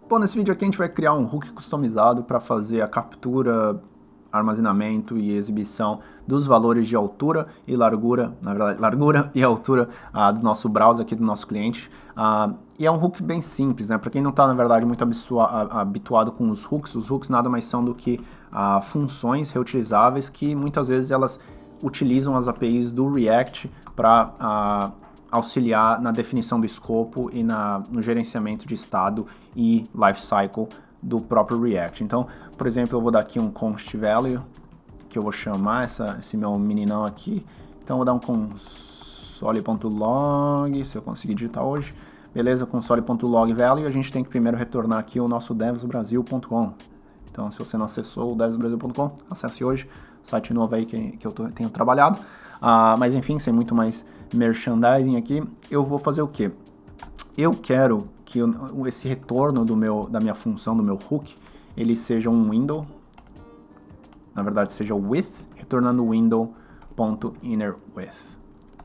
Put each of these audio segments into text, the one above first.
Bom, nesse vídeo aqui a gente vai criar um hook customizado para fazer a captura, armazenamento e exibição dos valores de altura e largura, na verdade, largura e altura do nosso browser aqui, do nosso cliente. E é um hook bem simples, né? Para quem não está, na verdade, muito habituado com os hooks nada mais são do que funções reutilizáveis que muitas vezes elas utilizam as APIs do React para auxiliar na definição do escopo e no gerenciamento de estado e lifecycle do próprio React. Então, por exemplo, eu vou dar aqui um const value, que eu vou chamar esse meu meninão aqui. Então, eu vou dar um console.log, se eu conseguir digitar hoje. Beleza, console.log value, a gente tem que primeiro retornar aqui o nosso devsbrasil.com. Então, se você não acessou o devsbrasil.com, acesse hoje, site novo aí que eu tenho trabalhado. Mas enfim, sem muito mais merchandising aqui, eu vou fazer o quê? Eu quero que esse retorno da minha função, do meu hook, ele seja um window, na verdade seja o with, retornando window.innerWidth,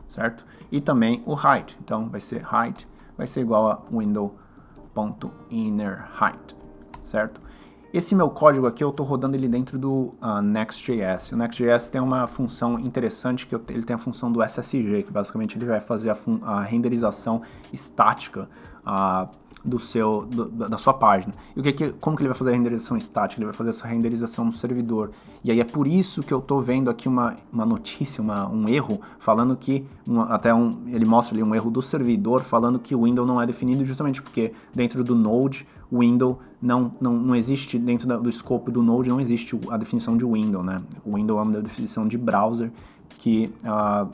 certo? E também o height, então vai ser height, vai ser igual a window.innerHeight, certo? Esse meu código aqui, eu estou rodando ele dentro do Next.js. O Next.js tem uma função interessante, ele tem a função do SSG, que basicamente ele vai fazer a renderização estática da sua página. E como que ele vai fazer a renderização estática? Ele vai fazer essa renderização no servidor. E aí é por isso que eu estou vendo aqui uma notícia, um erro, falando que, ele mostra ali um erro do servidor, falando que o window não é definido, justamente porque dentro do Node, o window não existe, dentro do escopo do Node não existe a definição de window, né? O window é uma definição de browser que a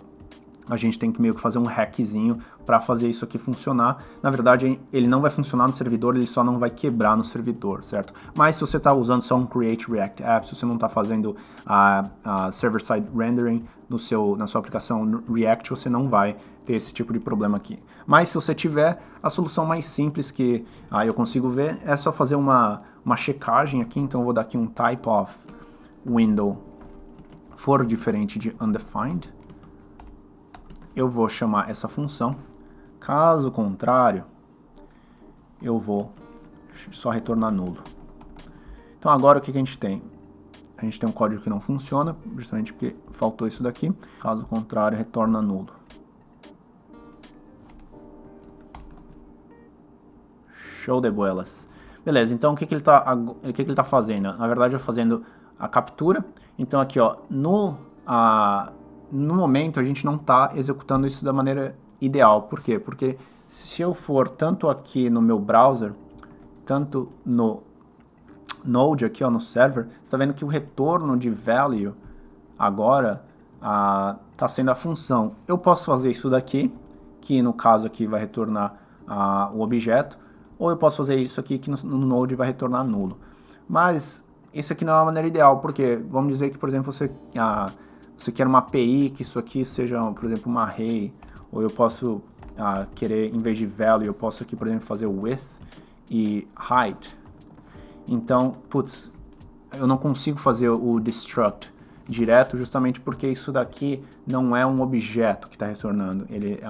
gente tem que meio que fazer um hackzinho para fazer isso aqui funcionar. Na verdade, ele não vai funcionar no servidor, ele só não vai quebrar no servidor, certo? Mas se você está usando só um Create React App, se você não está fazendo server-side rendering na sua aplicação React, você não vai ter esse tipo de problema aqui. Mas se você tiver, a solução mais simples que eu consigo ver é só fazer uma checagem aqui. Então eu vou dar aqui um type of window for diferente de undefined. Eu vou chamar essa função. Caso contrário, eu vou só retornar nulo. Então agora o que a gente tem? A gente tem um código que não funciona, justamente porque faltou isso daqui. Caso contrário, retorna nulo. Show de bolas. Beleza, então o que ele tá fazendo? Na verdade, eu fazendo a captura. Então aqui, ó, no momento a gente não está executando isso da maneira ideal. Por quê? Porque se eu for tanto aqui no meu browser, tanto no Node aqui, ó, no server, você está vendo que o retorno de value agora está sendo a função. Eu posso fazer isso daqui, que no caso aqui vai retornar o objeto, ou eu posso fazer isso aqui que no Node vai retornar nulo. Mas isso aqui não é a maneira ideal, porque vamos dizer que, por exemplo, você quer uma API que isso aqui seja, por exemplo, uma array, ou eu posso querer, em vez de value, eu posso aqui, por exemplo, fazer width e height. Então, putz, eu não consigo fazer o destruct direto, justamente porque isso daqui não é um objeto que está retornando. Ele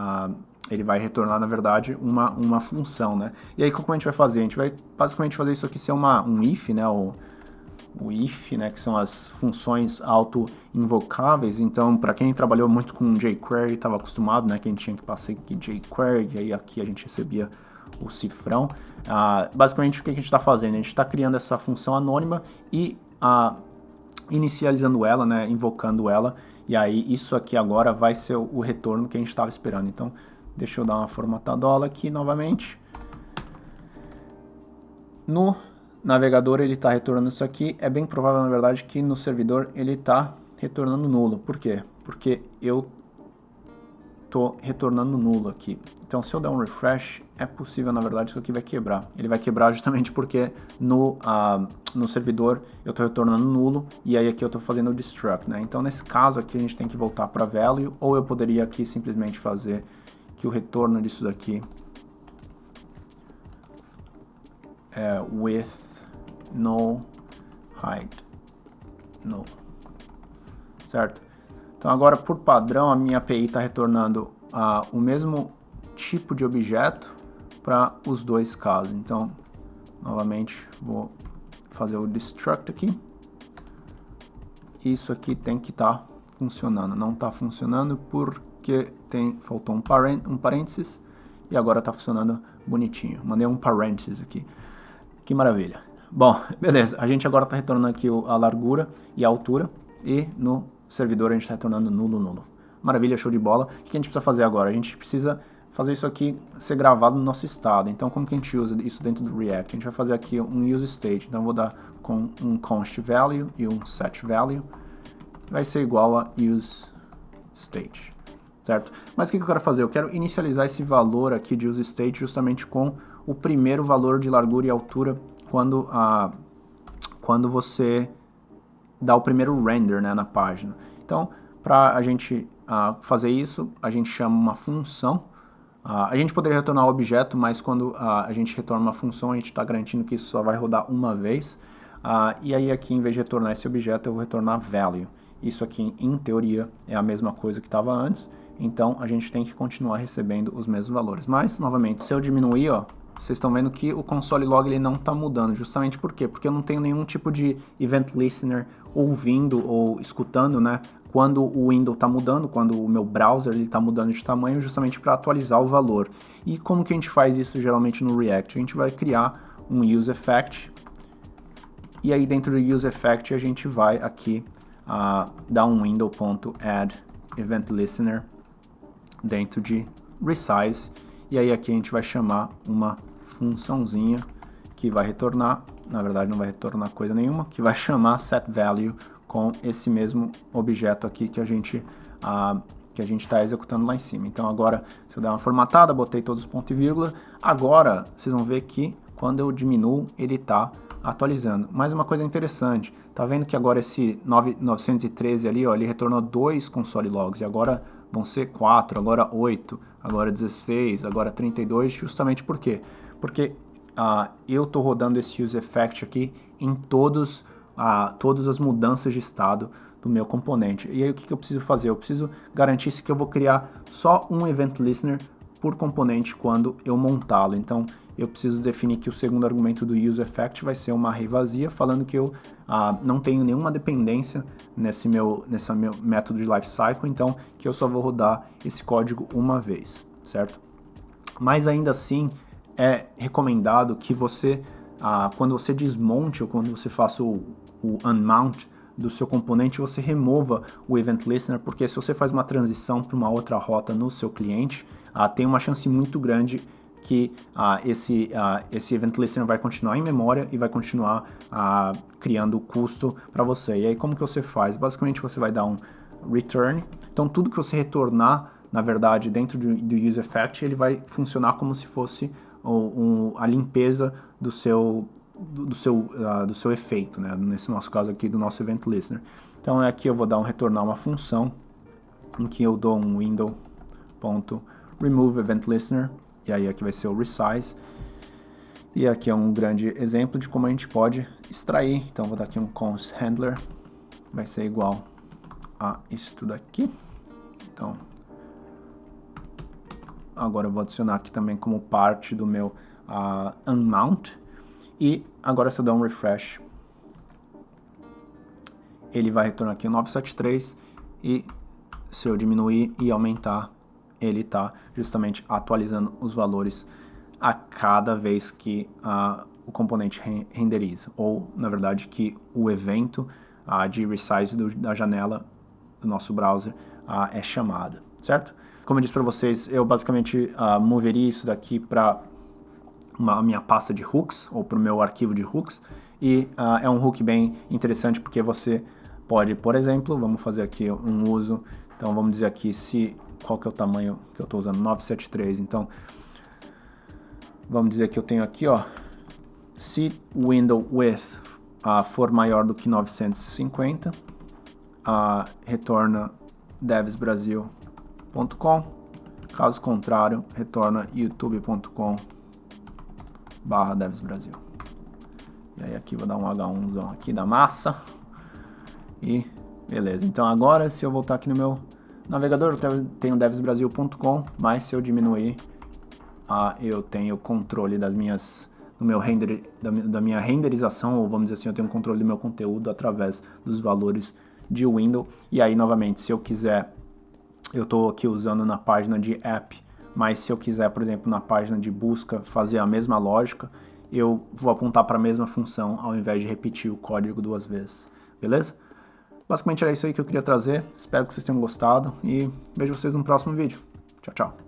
vai retornar, na verdade, uma função, né? E aí, como a gente vai fazer? A gente vai basicamente fazer isso aqui ser um if, né? O if, né, que são as funções auto-invocáveis. Então, para quem trabalhou muito com jQuery, estava acostumado, né, que a gente tinha que passar aqui jQuery, e aí aqui a gente recebia o cifrão. Basicamente, o que a gente está fazendo? A gente está criando essa função anônima e inicializando ela, né, invocando ela, e aí isso aqui agora vai ser o retorno que a gente estava esperando. Então, deixa eu dar uma formatadola aqui novamente. No navegador ele está retornando isso aqui. É bem provável, na verdade, que no servidor ele está retornando nulo. Por quê? Porque eu estou retornando nulo aqui. Então, se eu der um refresh, é possível, na verdade, isso aqui vai quebrar. Ele vai quebrar justamente porque no servidor eu estou retornando nulo e aí aqui eu estou fazendo o destruct, né? Então, nesse caso aqui, a gente tem que voltar para value, ou eu poderia aqui simplesmente fazer que o retorno disso daqui é with no height null, certo? Então agora, por padrão, a minha API está retornando o mesmo tipo de objeto para os dois casos. Então novamente vou fazer o destruct aqui. Isso aqui tem que estar funcionando. Não está funcionando porque faltou um parênteses e agora está funcionando bonitinho. Mandei um parênteses aqui. Que maravilha. Bom, beleza. A gente agora está retornando aqui a largura e a altura e no servidor a gente está retornando nulo. Maravilha, show de bola. O que a gente precisa fazer agora? A gente precisa fazer isso aqui ser gravado no nosso estado. Então, como que a gente usa isso dentro do React? A gente vai fazer aqui um useState. Então, eu vou dar com um constValue e um setValue. Vai ser igual a useState, certo? Mas o que eu quero fazer? Eu quero inicializar esse valor aqui de useState justamente com o primeiro valor de largura e altura quando você dá o primeiro render, né, na página. Então, para a gente fazer isso, a gente chama uma função. A gente poderia retornar o objeto, mas quando a gente retorna uma função, a gente está garantindo que isso só vai rodar uma vez. E aí aqui, em vez de retornar esse objeto, eu vou retornar value. Isso aqui, em teoria, é a mesma coisa que estava antes. Então, a gente tem que continuar recebendo os mesmos valores. Mas, novamente, se eu diminuir, ó, vocês estão vendo que o console log ele não está mudando. Justamente por quê? Porque eu não tenho nenhum tipo de event listener ouvindo ou escutando, né, quando o window está mudando, quando o meu browser está mudando de tamanho, justamente para atualizar o valor. E como que a gente faz isso geralmente no React? A gente vai criar um useEffect, e aí dentro do useEffect a gente vai aqui dar um window.addEventListener dentro de resize, e aí aqui a gente vai chamar uma funçãozinha que vai retornar, na verdade não vai retornar coisa nenhuma, que vai chamar setValue com esse mesmo objeto aqui que a gente está executando lá em cima. Então agora, se eu der uma formatada, botei todos os pontos e vírgula, agora vocês vão ver que quando eu diminuo, ele está atualizando. Mais uma coisa interessante, tá vendo que agora esse 913 ali, ó, ele retornou 2 console logs, e agora vão ser 4, agora 8, agora 16, agora 32, justamente por quê? Porque eu estou rodando esse useEffect aqui em todas as mudanças de estado do meu componente. E aí o que eu preciso fazer? Eu preciso garantir que eu vou criar só um event listener por componente quando eu montá-lo. Então eu preciso definir que o segundo argumento do useEffect vai ser uma array vazia, falando que eu não tenho nenhuma dependência nesse meu método de lifecycle, então que eu só vou rodar esse código uma vez, certo? Mas ainda assim é recomendado que você, quando você desmonte ou quando você faça o unmount do seu componente, você remova o event listener, porque se você faz uma transição para uma outra rota no seu cliente, tem uma chance muito grande que esse event listener vai continuar em memória e vai continuar criando custo para você. E aí como que você faz? Basicamente você vai dar um return, então tudo que você retornar, na verdade, dentro do useEffect, ele vai funcionar como se fosse a limpeza do seu efeito, né? Nesse nosso caso aqui, do nosso event listener. Então aqui eu vou retornar uma função em que eu dou um window.removeEventListener, e aí aqui vai ser o resize, e aqui é um grande exemplo de como a gente pode extrair. Então vou dar aqui um const handler, vai ser igual a isso tudo aqui. Então agora eu vou adicionar aqui também como parte do meu unmount. E agora se eu der um refresh, ele vai retornar aqui o 973, e se eu diminuir e aumentar, ele está justamente atualizando os valores a cada vez que o componente renderiza, ou na verdade que o evento de resize da janela do nosso browser é chamado, certo? Como eu disse para vocês, eu basicamente moveria isso daqui para a minha pasta de hooks, ou para o meu arquivo de hooks, e é um hook bem interessante porque você pode, por exemplo, vamos fazer aqui um uso, então vamos dizer aqui qual que é o tamanho que eu estou usando, 973, então vamos dizer que eu tenho aqui, ó, se o window width for maior do que 950, retorna devsbrasil.com, caso contrário, retorna youtube.com/devsbrasil. E aí aqui vou dar um H1zão aqui da massa. E beleza. Então agora, se eu voltar aqui no meu navegador, eu tenho devsbrasil.com, mas se eu diminuir, eu tenho controle das minhas no meu render, da minha renderização, ou vamos dizer assim, eu tenho um controle do meu conteúdo através dos valores de window. E aí, novamente, se eu quiser, eu estou aqui usando na página de app, mas se eu quiser, por exemplo, na página de busca, fazer a mesma lógica, eu vou apontar para a mesma função ao invés de repetir o código 2 vezes, beleza? Basicamente era isso aí que eu queria trazer, espero que vocês tenham gostado e vejo vocês no próximo vídeo. Tchau, tchau.